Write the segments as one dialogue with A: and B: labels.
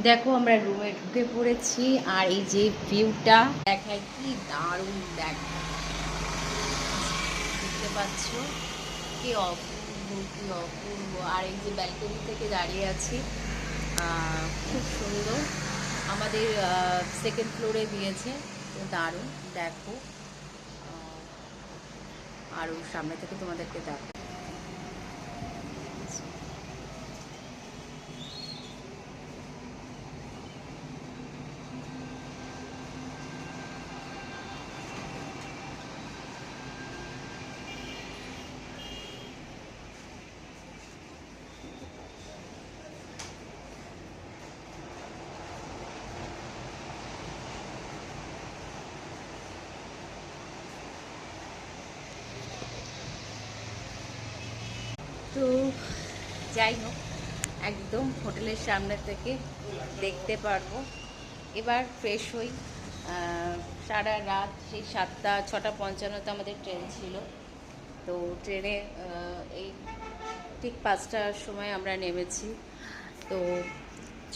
A: দেখো আমরা রুমে ঢুকে পড়েছি আর এই যে ভিউটা দেখায় কি দারুণ দেখো, দেখতে পাচ্ছ কি অপূর্ব কি অপূর্ব। আর এই যে ব্যালকনি থেকে দাঁড়িয়ে আছি, খুব সুন্দর। আমাদের সেকেন্ড ফ্লোরে দিয়েছে, তো দারুণ দেখো। আর ওর সামনে থেকে তোমাদেরকে দেখো। তো যাই হোক, একদম হোটেলের সামনে থেকে দেখতে পারবো। এবার ফ্রেশ হই। সারা রাত সেই 6:55 আমাদের ট্রেন ছিল। তো ট্রেনে এই ঠিক 5টার সময় আমরা নেমেছি। তো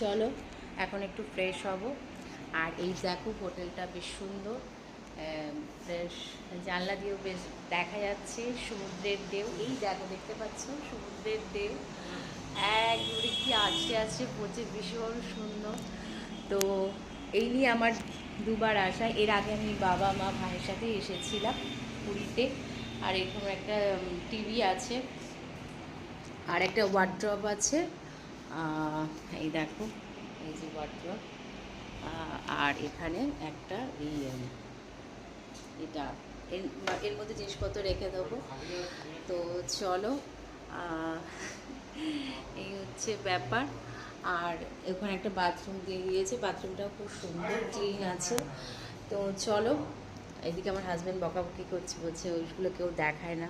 A: চলো এখন একটু ফ্রেশ হব। আর এই দেখো হোটেলটা বেশ সুন্দর, বেশ জানলা দিয়েও বেশ দেখা যাচ্ছে সমুদ্রের ঢেউ। এই দেখো, দেখতে পাচ্ছ সমুদ্রের ঢেউ একবারে কি আছড়ে আছড়ে পড়ছে, ভীষণ সুন্দর। তো এই নিয়ে আমার দুবার আসা। এর আগে আমি বাবা মা ভাইয়ের সাথে এসেছিলাম পুরীতে। আর এখানে একটা টিভি আছে আর একটা ওয়ার্ড্রপ আছে। এই দেখো, এই যে ওয়ার্ড্রপ। আর এখানে একটা এটা এর মধ্যে জিনিসপত্র রেখে দেবো। তো চলো, এই হচ্ছে ব্যাপার। আর ওখানে একটা বাথরুম দিয়ে দিয়েছে, বাথরুমটাও খুব সুন্দর ক্লিন আছে। তো চলো, এদিকে আমার হাজব্যান্ড বকাবকি করছে, বলছে ওইগুলো কেউ দেখায় না।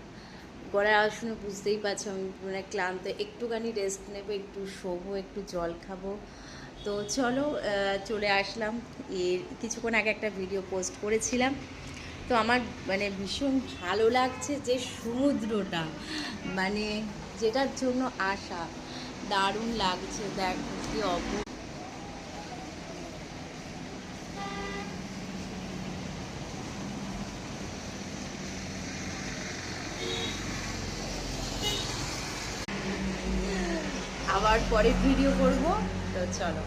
A: গলার আওয়াজ শুনে বুঝতেই পারছো আমি মানে ক্লান্ত, একটুখানি রেস্ট নেবো, একটু শোবো, একটু জল খাবো। তো চলো, চলে আসলাম। এর কিছুক্ষণ আগে একটা ভিডিও পোস্ট করেছিলাম। তো আমার মানে ভীষণ ভালো লাগছে যে সমুদ্রটা, মানে যেটার জন্য আসা, দারুণ লাগছে। দেখো কি অপূর্ব। আবার পরে ভিডিও করব। তো চলো।